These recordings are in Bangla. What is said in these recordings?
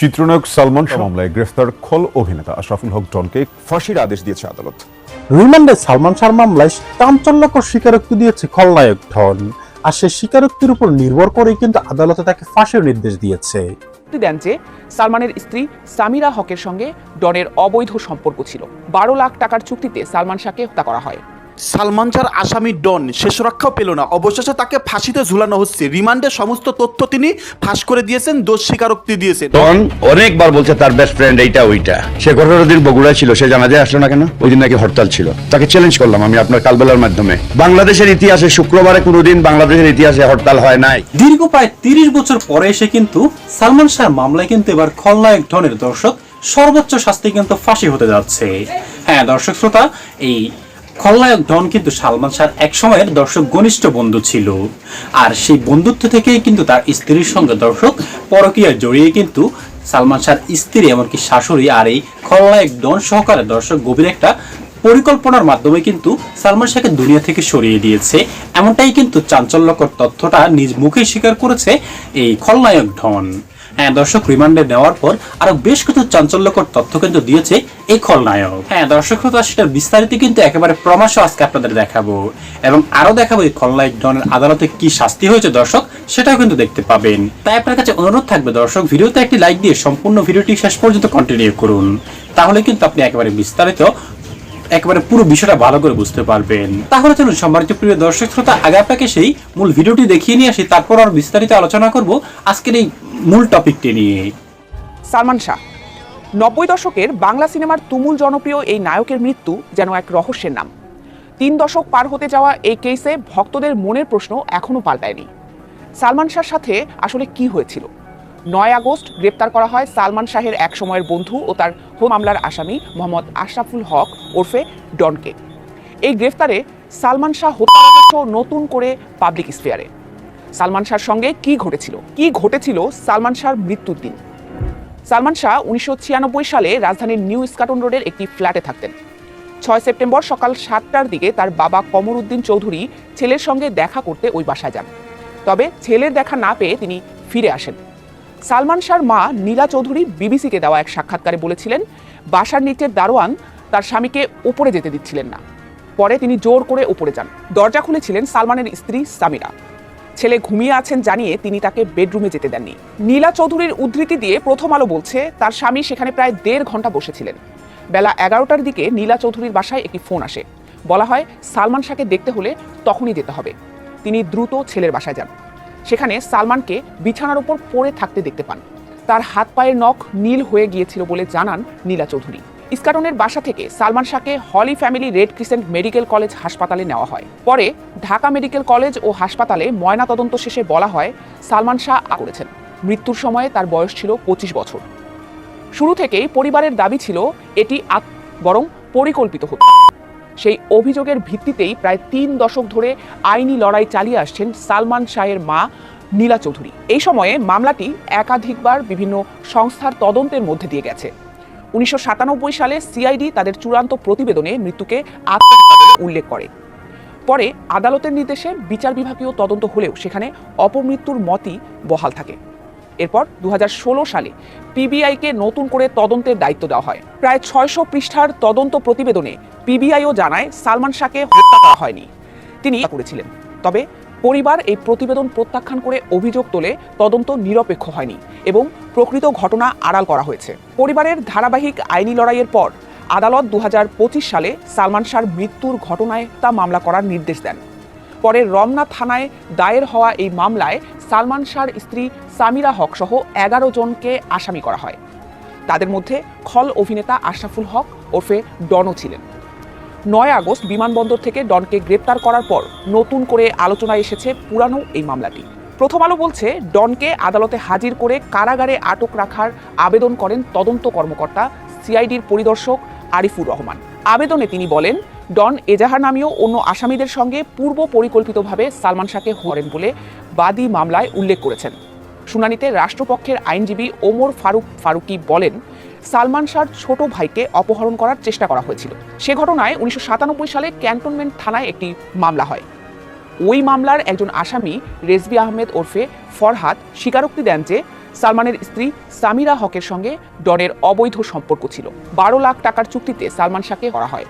চিত্রনায়ক সালমান শাহ মামলায় গ্রেফতার খল অভিনেতা আশরাফুল হক ডনকে ফাঁসির আদেশ দিয়েছে আদালত। রিমান্ডে সালমান শাহর মামলায় চাঞ্চল্যকর স্বীকারোক্তি দিয়েছে খলনায়ক ডন, আর সেই স্বীকারোক্তির উপর নির্ভর করেই কিন্তু আদালতে তাকে ফাঁসির নির্দেশ দিয়েছে। দেন যে সালমানের স্ত্রী সামিরা হকের সঙ্গে ডনের অবৈধ সম্পর্ক ছিল। 12 লাখ টাকার চুক্তিতে সালমান শাহকে হত্যা করা হয়। সালমান শাহর আসামি ডন শেষ রক্ষাও পেল না, অবশেষে তাকে ফাঁসিতে ঝুলানো হচ্ছে। রিমান্ডে সমস্ত তথ্য তিনি ফাঁস করে দিয়েছেন, দোষ স্বীকারোক্তি দিয়েছেন। ডন অনেকবার বলছে তার বেস্ট ফ্রেন্ড এইটা ওইটা। সে 18 দিন বগুড়ায় ছিল, সে জানা যায় আসলো না কেন? ওই দিন নাকি হরতাল ছিল। তাকে চ্যালেঞ্জ করলাম আমি আপনার কালবেলার মাধ্যমে, বাংলাদেশের ইতিহাসে শুক্রবারে কোনোদিন বাংলাদেশের ইতিহাসে হরতাল হয় নাই। দীর্ঘ প্রায় 30 বছর পরে এসে কিন্তু সালমান শাহর মামলায় কিন্তু এবার খলনায়ক ডনের দর্শক সর্বোচ্চ শাস্তি কিন্তু ফাঁসি হতে যাচ্ছে। হ্যাঁ দর্শক শ্রোতা, এই খলনায়ক ডন কিন্তু সালমান শাহর এক সময়ের দর্শক ঘনিষ্ঠ বন্ধু ছিল, আর সেই বন্ধুত্ব থেকেই কিন্তু তার স্ত্রীর সঙ্গে দর্শক পরকীয়ায় জড়িয়ে কিন্তু সালমান শাহর স্ত্রী এমনকি শাশুড়ি আর এই খলনায়ক ডন সহকারে দর্শক গভীর একটা পরিকল্পনার মাধ্যমে কিন্তু সালমান শাহকে দুনিয়া থেকে সরিয়ে দিয়েছে। এমনটাই কিন্তু চাঞ্চল্যকর তথ্যটা নিজ মুখেই স্বীকার করেছে এই খলনায়ক ডন। হ্যাঁ দর্শক, রিমান্ডে নেওয়ার পর আরো বেশ কিছু চাঞ্চল্যকর তথ্য কিন্তু দিয়েছে এই খলনায়ক। হ্যাঁ দর্শক, সেটা বিস্তারিত কিন্তু একেবারে প্রমাশ আজকে আপনাদের দেখাবো, এবং আরো দেখাবো এই খলনায়ক ডনের আদালতে কি শাস্তি হয়েছে দর্শক, সেটাও কিন্তু দেখতে পাবেন। তাই আপনার কাছে অনুরোধ থাকবে দর্শক, ভিডিওতে একটি লাইক দিয়ে সম্পূর্ণ ভিডিওটি শেষ পর্যন্ত কন্টিনিউ করুন, তাহলে কিন্তু আপনি একেবারে বিস্তারিত একেবারে পুরো বিষয়টা ভালো করে বুঝতে পারবেন। তাহলে চলুন সম্মানিত প্রিয় দর্শক শ্রোতা, আগে আপনাকে সেই মূল ভিডিওটি দেখিয়ে নিয়ে আসি, তারপর আর বিস্তারিত আলোচনা করব আজকের এই মূল টপিকটি নিয়ে। সালমান শাহ 90 দশকের বাংলা সিনেমার তুমুল জনপ্রিয় এই নায়কের মৃত্যু যেন এক রহস্যের নাম। 3 দশক পার হতে যাওয়া এই কেসে ভক্তদের মনের প্রশ্ন এখনো পাল্টায়নি। সালমান শাহর সাথে আসলে কি হয়েছিল? 9 আগস্ট গ্রেপ্তার করা হয় সালমান শাহের এক সময়ের বন্ধু ও তার মামলার আসামি মোহাম্মদ আশরাফুল হক ওরফে ডনকে। এই গ্রেফতারে সালমান শাহ হত্যার রহস্য নতুন করে পাবলিক স্ফিয়ারে। সালমান শাহর সঙ্গে কি ঘটেছিল সালমান শাহর মৃত্যুর দিন? সালমান শাহ 1996 সালে রাজধানীর নিউ ইস্কাটন রোডের একটি ফ্ল্যাটে থাকতেন। 6 সেপ্টেম্বর সকাল 7টার দিকে তার বাবা কমর উদ্দিন চৌধুরী ছেলের সঙ্গে দেখা করতে ওই বাসায় যান। তবে ছেলের দেখা না পেয়ে তিনি ফিরে আসেন। সালমান শাহর মা নীলা চৌধুরী বিবিসিকে দেওয়া এক সাক্ষাৎকারে বলেছিলেন, বাসার নিচের দারোয়ান তার স্বামীকে উপরে যেতে দিচ্ছিলেন না। পরে তিনি জোর করে উপরে যান। দরজা খুলেছিলেন সালমানের স্ত্রী সামিরা। ছেলে ঘুমিয়ে আছেন জানিয়ে তিনি তাকে বেডরুমে যেতে দেননি। নীলা চৌধুরীর উদ্ধৃতি দিয়ে প্রথম আলো বলছে, তার স্বামী সেখানে প্রায় 1.5 ঘন্টা বসেছিলেন। বেলা 11টার দিকে নীলা চৌধুরীর বাসায় একটি ফোন আসে। বলা হয় সালমান শাহকে দেখতে হলে তখনই যেতে হবে। তিনি দ্রুত ছেলের বাসায় যান। সেখানে সালমানকে বিছানার উপর পড়ে থাকতে দেখতে পান। তার হাত পায়ের নখ নীল হয়ে গিয়েছিল বলে জানান নীলা চৌধুরী। ইস্কাটনের বাসা থেকে সালমান শাহকে Holy Family Red Crescent Medical College হাসপাতালে নেওয়া হয়। পরে ঢাকা মেডিকেল কলেজ ও হাসপাতালে ময়নাতদন্ত শেষে বলা হয় সালমান শাহ করেছেন। মৃত্যুর সময়ে তার বয়স ছিল 25 বছর। শুরু থেকেই পরিবারের দাবি ছিল এটি বরং পরিকল্পিত হত্যা। সেই অভিযোগের ভিত্তিতেই প্রায় 3 দশক ধরে আইনি লড়াই চালিয়ে আসছেন সালমান শাহের মা নীলা চৌধুরী। এই সময়ে মামলাটি একাধিকবার বিভিন্ন সংস্থার তদন্তের মধ্যে দিয়ে গেছে। 1997 সালে সিআইডি তাদের চূড়ান্ত প্রতিবেদনে মৃত্যুকে আত্মহত্যা বলে উল্লেখ করে। পরে আদালতের নির্দেশে বিচার বিভাগীয় তদন্ত হলেও সেখানে অপমৃত্যুর মতই বহাল থাকে। এরপর 2016 সালে পিবিআইকে নতুন করে তদন্তের দায়িত্ব দেওয়া হয়। প্রায় 600 পৃষ্ঠার তদন্ত প্রতিবেদনে পিবিআইও জানায় সালমান শাহকে হত্যা করা হয়নি, তিনি করেছিলেন। তবে পরিবার এই প্রতিবেদন প্রত্যাখ্যান করে অভিযোগ তোলে তদন্ত নিরপেক্ষ হয়নি এবং প্রকৃত ঘটনা আড়াল করা হয়েছে। পরিবারের ধারাবাহিক আইনি লড়াইয়ের পর আদালত 2025 সালে সালমান শাহর মৃত্যুর ঘটনায় তা মামলা করার নির্দেশ দেন। পরে রমনা থানায় দায়ের হওয়া এই মামলায় সালমান শাহর স্ত্রী সামিরা হক সহ 11 জনকে আসামি করা হয়। তাদের মধ্যে খল অভিনেতা আশরাফুল হক ওরফে ডনও ছিলেন। 9 আগস্ট বিমানবন্দর থেকে ডনকে গ্রেপ্তার করার পর নতুন করে আলোচনায় এসেছে পুরানো এই মামলাটি। প্রথম আলো বলছে, ডনকে আদালতে হাজির করে কারাগারে আটক রাখার আবেদন করেন তদন্ত কর্মকর্তা সিআইডির পরিদর্শক আরিফুর রহমান। আবেদনে তিনি বলেন, ডন এজাহার নামীয় অন্য আসামিদের সঙ্গে পূর্ব পরিকল্পিতভাবে সালমান শাহকে হত্যা বলে বাদী মামলায় উল্লেখ করেছেন। শুনানিতে রাষ্ট্রপক্ষের আইনজীবী ওমর ফারুকি বলেন, সালমান শাহর ছোট ভাইকে অপহরণ করার চেষ্টা করা হয়েছিল। সে ঘটনায় 1997 সালে ক্যান্টনমেন্ট থানায় একটি মামলা হয়। ওই মামলার একজন আসামি রেজবি আহমেদ ওরফে ফরহাদ স্বীকারোক্তি দেন যে সালমানের স্ত্রী সামিরা হকের সঙ্গে ডনের অবৈধ সম্পর্ক ছিল। 12 লাখ টাকার চুক্তিতে সালমান শাহকে করা হয়।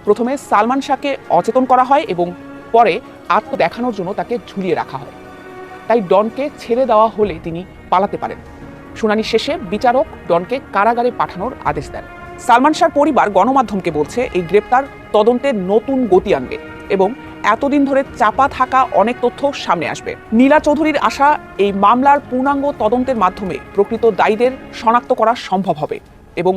প্রথমে সালমান শাহকে অচেতন করা হয় এবং পরে আত্ম দেখানোর জন্য তাকে ঝুলিয়ে রাখা হয়। তাই ডনকে ছেড়ে দেওয়া হলে তিনি পালাতে পারেন। শুনানি শেষে বিচারক ডনকে কারাগারে পাঠানোর আদেশ দেন। সালমান শাহর পরিবার গণমাধ্যমকে বলছে এই গ্রেপ্তার তদন্তের নতুন গতি আনবে এবং এতদিন ধরে চাপা থাকা অনেক তথ্য সামনে আসবে। নীলা চৌধুরীর আশা, এই মামলার পূর্ণাঙ্গ তদন্তের মাধ্যমে প্রকৃত দায়ীদের শনাক্ত করা সম্ভব হবে এবং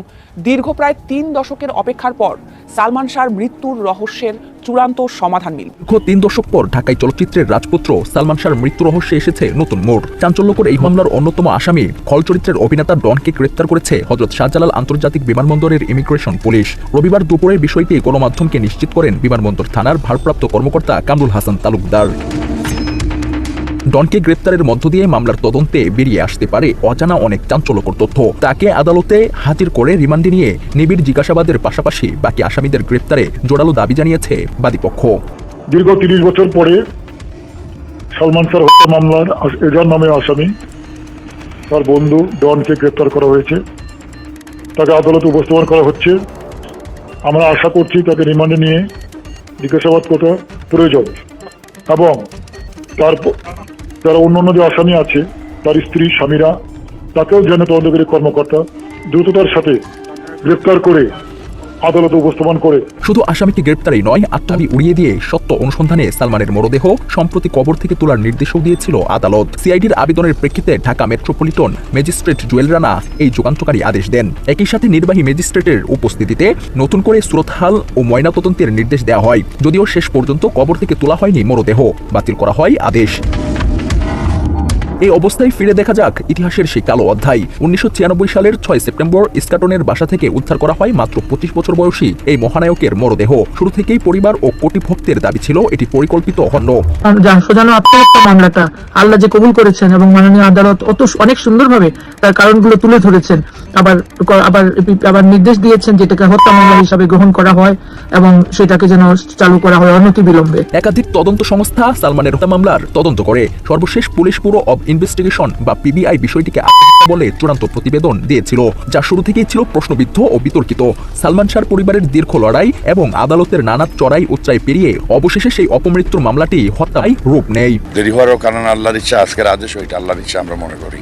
দীর্ঘ প্রায় 3 দশকের অপেক্ষার পর সালমান শাহর মৃত্যুর রহস্যের চূড়ান্ত সমাধান মিলবে। 3 দশক পর ঢাকায় চলচ্চিত্রের রাজপুত্র সালমান শাহর মৃত্যু রহস্যে এসেছে নতুন মোড়। চাঞ্চল্যকর এই মামলার অন্যতম আসামি খল চরিত্রের অভিনেতা ডনকে গ্রেপ্তার করেছে হযরত শাহজালাল আন্তর্জাতিক বিমানবন্দরের ইমিগ্রেশন পুলিশ। রবিবার দুপুরে বিষয়টি গণমাধ্যমকে নিশ্চিত করেন বিমানবন্দর থানার ভারপ্রাপ্ত কর্মকর্তা কামরুল হাসান তালুকদার। ডনকে গ্রেপ্তারের মধ্য দিয়ে মামলার তদন্তে বেরিয়ে আসতে পারে অজানা অনেক চাঞ্চল্যকর তথ্য। তাকে আদালতে হাজির করে রিমান্ডে নিয়ে নিবিড় জিজ্ঞাসাবাদের পাশাপাশি বাকি আসামিদের গ্রেপ্তারে জোরালো দাবি জানিয়েছে বাদীপক্ষ। দীর্ঘ 30 বছর পরে সালমান শাহর হত্যা মামলার এজার নামে আসামি তার বন্ধু ডনকে গ্রেপ্তার করা হয়েছে। তাকে আদালতে উপস্থাপন করা হচ্ছে। আমরা আশা করছি তাকে রিমান্ডে নিয়ে জিজ্ঞাসাবাদ করা প্রয়োজন এবং যারা অন্যান্য যে আসামি আছে তার স্ত্রী স্বামীরা তাকেও যেন তদন্তকারী কর্মকর্তা দ্রুততার সাথে গ্রেপ্তার করে আদালতে উপস্থাপন করে। শুধু আসামিকে গ্রেপ্তারই নয়, আত্মহারি উড়িয়ে দিয়ে সত্য অনুসন্ধানে সালমানের মরদেহ সম্প্রতি কবর থেকে তোলার নির্দেশও দিয়েছিল আদালত। সিআইডির আবেদনের প্রেক্ষিতে ঢাকা মেট্রোপলিটন ম্যাজিস্ট্রেট জুয়েল রানা এই যুগান্তকারী আদেশ দেন। একই সাথে নির্বাহী ম্যাজিস্ট্রেটের উপস্থিতিতে নতুন করে সুরতহাল ও ময়নাতদন্তের নির্দেশ দেওয়া হয়। যদিও শেষ পর্যন্ত কবর থেকে তোলা হয়নি মরদেহ, বাতিল করা হয় আদেশ। এই অবস্থায় ফিরে দেখা যাক ইতিহাসের সেই কালো অধ্যায়। 1996 সালের 6 সেপ্টেম্বর ইস্কাটনের বাসা থেকে উদ্ধার করা হয় মাত্র 25 বছর বয়সী এই মহানায়কের মরদেহ। শুরু থেকেই পরিবার ও কোটি ভক্তের দাবি ছিল এটি পরিকল্পিত হন্য। সোজানো আত্মহত্যা মামলাটা আল্লাহ যে কবুল করেছেন এবং মাননীয় আদালত অনেক সুন্দরভাবে তার কারণগুলো তুলে ধরেছেন, আবার নির্দেশ দিয়েছেন যেটাকে হত্যা মামলা হিসাবে গ্রহণ করা হয় এবং সেটাকে যেন চালু করা হয় অনতিবিলম্বে। একাধিক তদন্ত সংস্থা সালমানের হত্যা মামলার তদন্ত করে। সর্বশেষ পুলিশ ব্যুরো অব ইনভেস্টিগেশন বা পিবিআই বিষয়টিকে বলে চূড়ান্ত প্রতিবেদন দিয়েছিল, যা শুরু থেকেই ছিল প্রশ্নবিদ্ধ ও বিতর্কিত। সালমান শাহর পরিবারের দীর্ঘ লড়াই এবং আদালতের নানা চড়াই উচ্চাই পেরিয়ে অবশেষে সেই অপমৃত্যুর মামলাটি হত্যায় রূপ নেয়। দেরি হওয়ার কারণ আল্লাহর ইচ্ছা, আজকের আদেশ ওইটা আল্লাহর ইচ্ছা আমরা মনে করি।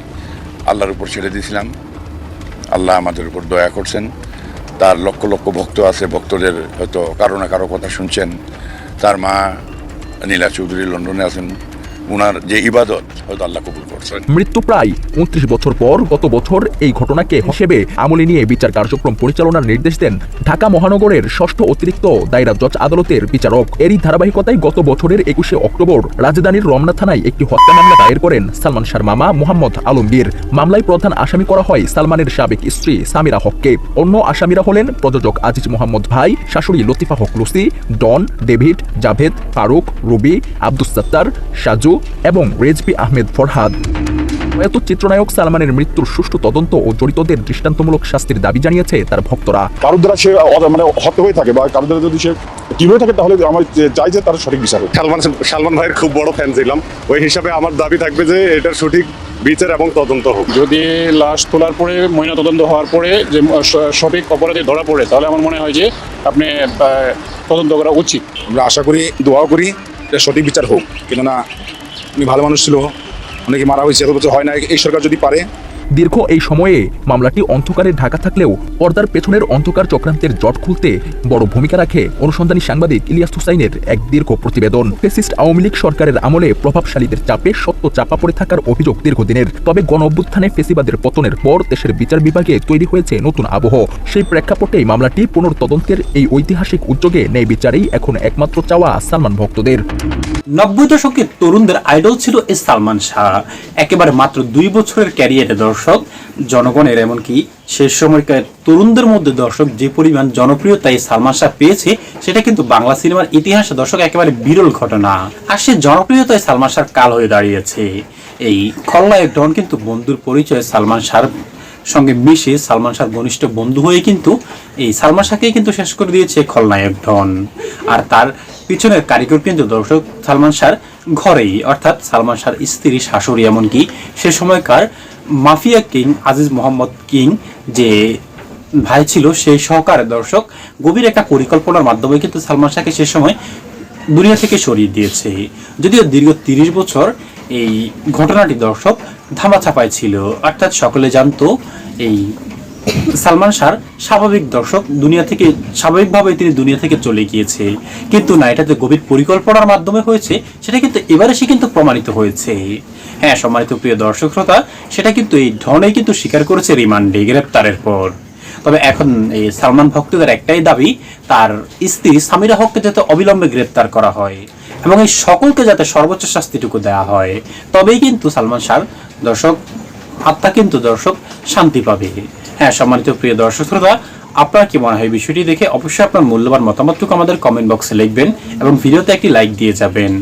আল্লাহর উপর ছেড়ে দিয়েছিলাম, আল্লাহ আমাদের উপর দয়া করছেন। তার লক্ষ লক্ষ ভক্ত আছে, ভক্তদের হয়তো কারো না কারো কথা শুনছেন। তার মা নীলা চৌধুরী লন্ডনে আছেন, উনার যে ইবাদত হয়তো আল্লাহ কবুল করছেন। মৃত্যু প্রায় 29 বছর পর গত বছর এই ঘটনাকে হিসেবে আমলে নিয়ে বিচার কার্যক্রম পরিচালনার নির্দেশ দেন ঢাকা মহানগরের 6ষ্ঠ অতিরিক্ত দায়রা জজ আদালতের বিচারক। এরই ধারাবাহিকতায় গত বছরের 21শে অক্টোবর রাজধানীর রমনা থানায় একটি হত্যা মামলা দায়ের করেন সালমান শাহর মামা মোহাম্মদ আলমগীর। মামলায় প্রধান আসামি করা হয় সালমানের সাবেক স্ত্রী সামিরা হককে। অন্য আসামিরা হলেন প্রযোজক আজিজ মোহাম্মদ ভাই, শাশুড়ি লতিফা হক লুসি, ডন, ডেভিড, জাভেদ, ফারুক, রুবি, আব্দুস সাত্তার, সাজু এবং রেজবি আহমেদ ফরহাদ। প্রয়াত চিত্রনায়ক সালমানের মৃত্যুর সুষ্ঠু তদন্ত ও জড়িতদের দৃষ্টান্তমূলক শাস্তির দাবি জানিয়েছে তার ভক্তরা। কারোর দ্বারা সে মানে হত্যা হয়ে থাকে বা কারোর দ্বারা যদি সে কি হয়ে থাকে তাহলে আমার চাই যে তার সঠিক বিচার হোক। সালমান ভাইয়ের খুব বড় ফ্যান ছিলাম, ওই হিসাবে আমার দাবি থাকবে যে এটার সঠিক বিচার এবং তদন্ত হোক। যদি লাশ তোলার পরে ময়না তদন্ত হওয়ার পরে যে সঠিক অপরাধী ধরা পড়ে তাহলে আমার মনে হয় যে আপনি তদন্ত করা উচিত। আমরা আশা করি, দোয়াও করি সঠিক বিচার হোক, কেননা উনি ভালো মানুষ ছিল, অনেকে মারা হয়েছে, এত বছর হয় না। এই সরকার যদি পারে। দীর্ঘ এই সময়ে মামলাটি অন্ধকারে ঢাকা থাকলেও পর্দার পেছনের অন্ধকার চক্রান্তের জট খুলতে বড় ভূমিকা রাখে অনুসন্ধানী সাংবাদিক ইলিয়াস হুসাইনের এক দীর্ঘ প্রতিবেদন। ফ্যাসিস্ট আওয়ামী লীগ সরকারের আমলে প্রভাবশালীদের চাপে সত্য চাপা পড়ে থাকার অভিযোগ দীর্ঘদিনের। তবে গণ অভ্যুত্থানে ফ্যাসিবাদের পতনের পর দেশের বিচার বিভাগে তৈরি হয়েছে নতুন আবহ। সেই প্রেক্ষাপটে মামলাটি পুনর্তদন্তের এই ঐতিহাসিক উদ্যোগে ন্যায় বিচারেই এখন একমাত্র চাওয়া সালমান ভক্তদের। 90 দশকের তরুণদের আইডল ছিল এই সালমান শাহ। একেবারে মাত্র 2 বছরের ক্যারিয়ারে দর্শক জনগণের এমনকি শেষ সময়কার তরুণদের মধ্যে দর্শক যে পরিমাণ জনপ্রিয়তা এই সালমান শাহ পেয়েছে সেটা কিন্তু বাংলা সিনেমার ইতিহাসে দর্শক একেবারে বিরল ঘটনা। আর সে জনপ্রিয়তায় সালমান শাহ কাল হয়ে দাঁড়িয়েছে। এই খলনায়ক ডন কিন্তু বন্ধুর পরিচয় সালমান শাহর সঙ্গে মিশে সালমান শাহর ঘনিষ্ঠ বন্ধু হয়ে কিন্তু এই সালমান শাহকেই কিন্তু শেষ করে দিয়েছে খলনায়ক ডন। আর তার পিছনের কারিগর কিন্তু দর্শক সালমান শাহর ঘরেই, অর্থাৎ সালমান শাহর স্ত্রী, শাশুড়ি, এমনকি সে সময়কার mafia king Aziz Mohammad king যে ভাই ছিল সেই সহকারে দর্শক গভীর একটা পরিকল্পনার মাধ্যমে কিন্তু সালমান শাহকে সে সময় দুনিয়া থেকে সরিয়ে দিয়েছে। যদিও দীর্ঘ 30 বছর এই ঘটনাটি দর্শক ধামাচাপায় ছিল, অর্থাৎ সকলে জানতো এই সালমান শাহ স্বাভাবিক দর্শক দুনিয়া থেকে স্বাভাবিকভাবে তিনি দুনিয়া থেকে চলে গিয়েছে, কিন্তু না, এটা যে গভীর পরিকল্পনার মাধ্যমে হয়েছে সেটা কিন্তু এবারে সে কিন্তু প্রমাণিত হয়েছে। হ্যাঁ সম্মানিত প্রিয় দর্শক শ্রোতা, সেটা কিন্তু এই ডনই কিন্তু স্বীকার করেছে রিমান্ডে গ্রেপ্তারের পর। তবে এখন এই সালমান ভক্তদের একটাই দাবি, তার স্ত্রী সামিরা হককে যাতে অবিলম্বে গ্রেপ্তার করা হয় এবং এই সকলকে যাতে সর্বোচ্চ শাস্তিটুকু দেওয়া হয়, তবেই কিন্তু সালমান শাহ দর্শক আত্মা কিন্তু দর্শক শান্তি পাবে। হ্যাঁ সম্মানিত প্রিয় দর্শক শ্রোতা, আপনার কি মনে হয় বিষয়টি দেখে? অবশ্যই আপনার মূল্যবান মতামতটুকু আমাদের কমেন্ট বক্সে লিখবেন এবং ভিডিওতে একটি লাইক দিয়ে যাবেন।